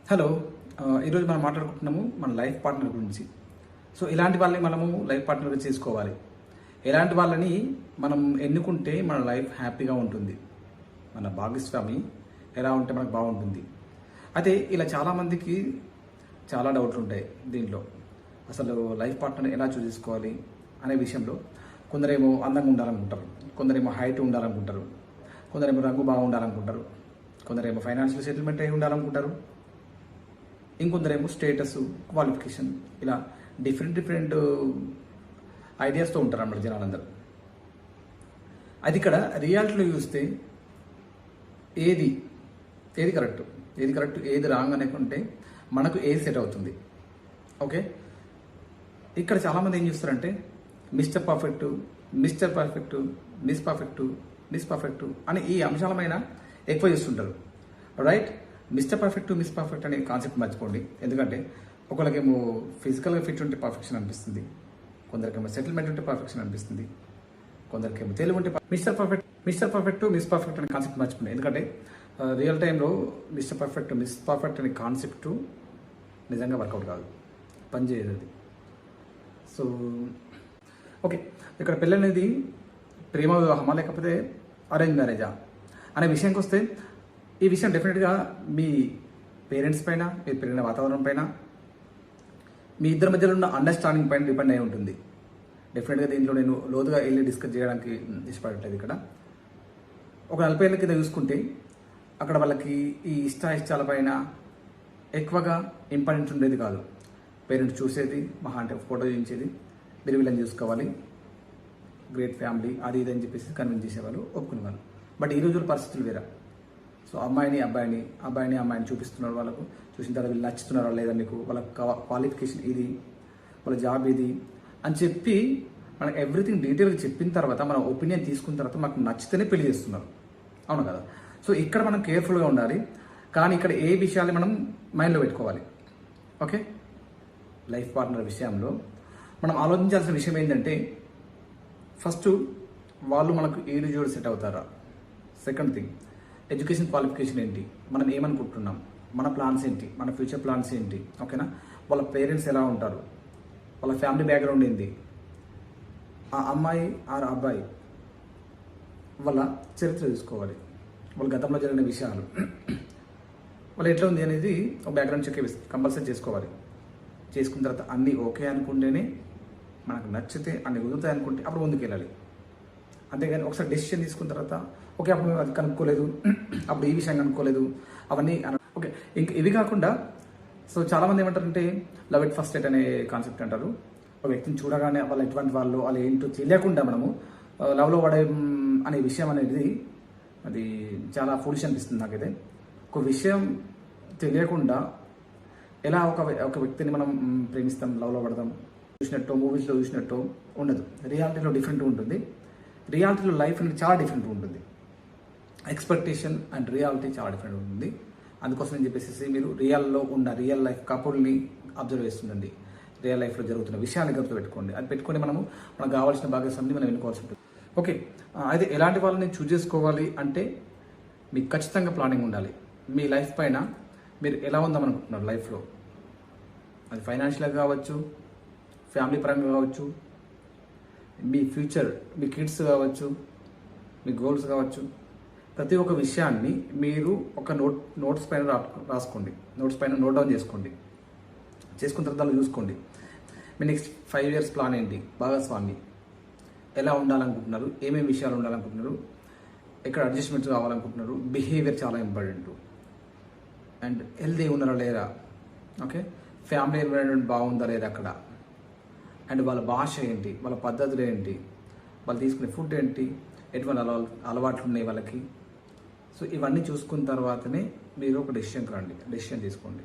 Hello. ఈరోజు మనం మాట్లాడుకుంటున్నాము మన లైఫ్ పార్ట్నర్ గురించి. సో ఇలాంటి వాళ్ళని మనము లైఫ్ పార్ట్నర్గా చేసుకోవాలి. ఎలాంటి వాళ్ళని మనం ఎన్నుకుంటే మన లైఫ్ హ్యాపీగా ఉంటుంది, మన భాగస్వామి ఎలా ఉంటే మనకు బాగుంటుంది. అయితే ఇలా చాలామందికి చాలా డౌట్లు ఉంటాయి దీంట్లో. అసలు లైఫ్ పార్ట్నర్ ఎలా చూస్ చేసుకోవాలి అనే విషయంలో కొందరేమో అందంగా ఉండాలనుకుంటారు, కొందరేమో హైట్ ఉండాలనుకుంటారు, కొందరేమో రంగు బాగుండాలనుకుంటారు, కొందరేమో ఫైనాన్షియల్ సెటిల్మెంట్ అయి ఉండాలనుకుంటారు, ఇంకొందరేమో స్టేటస్, క్వాలిఫికేషన్, ఇలా డిఫరెంట్ ఐడియాస్తో ఉంటారు అన్నమాట జనాలందరూ. అది ఇక్కడ రియాలిటీలో చూస్తే ఏది కరెక్ట్ ఏది రాంగ్ అనుకుంటే మనకు ఏది సెట్ అవుతుంది. ఓకే, ఇక్కడ చాలామంది ఏం చేస్తారంటే మిస్టర్ పర్ఫెక్ట్, మిస్ పర్ఫెక్ట్ అని ఈ అంశాలమైన ఎక్కువ చేస్తుంటారు. Right, mister perfect, miss perfect అనే కాన్సెప్ట్ మర్చిపోండి. ఎందుకంటే ఒకరికేమో ఫిజికల్గా ఫిట్ ఉంటే పర్ఫెక్షన్ అనిపిస్తుంది, కొందరికేమో సెటిల్మెంట్ ఉంటే పర్ఫెక్షన్ అనిపిస్తుంది, కొందరికేమో తెలివి ఉంటే మిస్టర్ పర్ఫెక్ట్, మిస్ పర్ఫెక్ట్ అనే కాన్సెప్ట్ మర్చిపోండి. ఎందుకంటే రియల్ టైంలో మిస్టర్ పర్ఫెక్ట్, మిస్ పర్ఫెక్ట్ అనే కాన్సెప్ట్ నిజంగా వర్కౌట్ కాదు, పనిచేయదు అది. సో ఓకే, ఇక్కడ పెళ్ళి అనేది ప్రేమ వివాహమా లేకపోతే అరేంజ్ మ్యారేజా అనే విషయానికి వస్తే, ఈ విషయం డెఫినెట్గా మీ పేరెంట్స్ పైన, మీరు పెరిగిన వాతావరణం పైన, మీ ఇద్దరి మధ్యలో ఉన్న అండర్స్టాండింగ్ పైన డిపెండ్ అయి ఉంటుంది. డెఫినెట్గా దీంట్లో నేను లోతుగా వెళ్ళి డిస్కస్ చేయడానికి ఇష్టపడట్లేదు. ఇక్కడ ఒక 40 ఏళ్ళ కింద చూసుకుంటే అక్కడ వాళ్ళకి ఈ ఇష్టాల పైన ఎక్కువగా ఇంపార్టెన్స్ ఉండేది కాదు. పేరెంట్స్ చూసేది మహా అంటే ఫోటో చూపించేది, మీరు వీళ్ళని చూసుకోవాలి, గ్రేట్ ఫ్యామిలీ, అది ఇది అని చెప్పేసి కన్విన్స్ చేసేవాళ్ళు, ఒప్పుకునేవాళ్ళు. బట్ ఈ రోజుల పరిస్థితులు వేరే. సో అమ్మాయిని చూపిస్తున్నారు వాళ్ళకు. చూసిన తర్వాత వీళ్ళు నచ్చుతున్నారా లేదా, మీకు వాళ్ళ క్వాలిఫికేషన్ ఇది, వాళ్ళ జాబ్ ఇది అని చెప్పి మనకు ఎవ్రీథింగ్ డీటెయిల్గా చెప్పిన తర్వాత మన ఒపీనియన్ తీసుకున్న తర్వాత మనకు నచ్చితేనే పెళ్లి చేస్తున్నారు. అవును కదా? సో ఇక్కడ మనం కేర్ఫుల్గా ఉండాలి. కానీ ఇక్కడ ఏ విషయాలు మనం మైండ్లో పెట్టుకోవాలి. ఓకే, లైఫ్ పార్ట్నర్ విషయంలో మనం ఆలోచించాల్సిన విషయం ఏంటంటే, ఫస్ట్ వాళ్ళు మనకు ఏడు జోడు సెట్ అవుతారా. సెకండ్ థింగ్, ఎడ్యుకేషన్ క్వాలిఫికేషన్ ఏంటి, మనం ఏమనుకుంటున్నాం, మన ప్లాన్స్ ఏంటి, మన ఫ్యూచర్ ప్లాన్స్ ఏంటి. ఓకేనా, వాళ్ళ పేరెంట్స్ ఎలా ఉంటారు, వాళ్ళ ఫ్యామిలీ బ్యాక్గ్రౌండ్ ఏంటి, ఆ అమ్మాయి ఆ అబ్బాయి వాళ్ళ చరిత్ర చూసుకోవాలి, వాళ్ళ గతంలో జరిగిన విషయాలు, వాళ్ళు ఎట్లా ఉంది అనేది ఒక బ్యాక్గ్రౌండ్ చెక్ కంపల్సరీ చేసుకోవాలి. చేసుకున్న తర్వాత అన్నీ ఓకే అనుకుంటేనే, మనకు నచ్చితే అన్ని కుదురుతాయి అనుకుంటే అప్పుడు ముందుకు వెళ్ళాలి. అంతేగాని ఒకసారి డెసిషన్ తీసుకున్న తర్వాత ఓకే అప్పుడు అది కనుక్కోలేదు, అప్పుడు ఈ విషయం కనుక్కోలేదు, అవన్నీ ఓకే. ఇంక ఇవి కాకుండా సో చాలామంది ఏమంటారంటే లవ్ ఎట్ ఫస్ట్ సైట్ అనే కాన్సెప్ట్ అంటారు. ఒక వ్యక్తిని చూడగానే వాళ్ళు ఎటువంటి వాళ్ళు ఏంటో తెలియకుండా మనము లవ్లో పడే అనే విషయం అనేది అది చాలా ఫూలిష్ అనిపిస్తుంది నాకైతే. ఒక విషయం తెలియకుండా ఎలా ఒక వ్యక్తిని మనం ప్రేమిస్తాం, లవ్లో పడదాం, చూసినట్టు మూవీస్లో చూసినట్టు ఉండదు. రియాలిటీలో డిఫరెంట్ ఉంటుంది. రియాలిటీలో లైఫ్ అనేది చాలా డిఫరెంట్ ఉంటుంది. ఎక్స్పెక్టేషన్ అండ్ రియాలిటీ చాలా డిఫరెంట్ ఉంటుంది. అందుకోసం అని చెప్పేసి మీరు రియల్ లైఫ్ కపుల్ని అబ్జర్వ్ చేస్తుండండి. రియల్ లైఫ్లో జరుగుతున్న విషయాన్ని గుర్తుపెట్టుకోండి. అది పెట్టుకొని మనకు కావాల్సిన భాగస్వామిని మనం ఎన్నుకోవాల్సి ఉంటుంది. ఓకే, అయితే ఎలాంటి వాళ్ళని చూస్ చేసుకోవాలి అంటే, మీకు ఖచ్చితంగా ప్లానింగ్ ఉండాలి. మీ లైఫ్ పైన మీరు ఎలా ఉందామనుకుంటున్నారు లైఫ్లో, అది ఫైనాన్షియల్గా కావచ్చు, ఫ్యామిలీ పరంగా కావచ్చు, మీ ఫ్యూచర్, మీ కిడ్స్ కావచ్చు, మీ గోల్స్ కావచ్చు. ప్రతి ఒక్క విషయాన్ని మీరు ఒక నోట్స్ పైన రాసుకోండి, నోట్స్ పైన నోట్ డౌన్ చేసుకోండి. చేసుకున్న తర్వాత దాన్ని చూసుకోండి. మీ నెక్స్ట్ 5 years ప్లాన్ ఏంటి, భాగస్వామి ఎలా ఉండాలనుకుంటున్నారు, ఏమేమి విషయాలు ఉండాలనుకుంటున్నారు, ఎక్కడ అడ్జస్ట్మెంట్స్ కావాలనుకుంటున్నారు, బిహేవియర్ చాలా ఇంపార్టెంట్. అండ్ హెల్తీ ఉన్నారా లేదా, ఓకే, ఫ్యామిలీ ఎన్విరాన్మెంట్ బాగుందా లేదా అక్కడ, అండ్ వాళ్ళ భాష ఏంటి, వాళ్ళ పద్ధతులు ఏంటి, వాళ్ళు తీసుకునే ఫుడ్ ఏంటి, ఎటువంటి అలవాట్లు ఉన్నాయి వాళ్ళకి. సో ఇవన్నీ చూసుకున్న తర్వాతనే మీరు ఒక డెసిషన్ తీసుకోండి.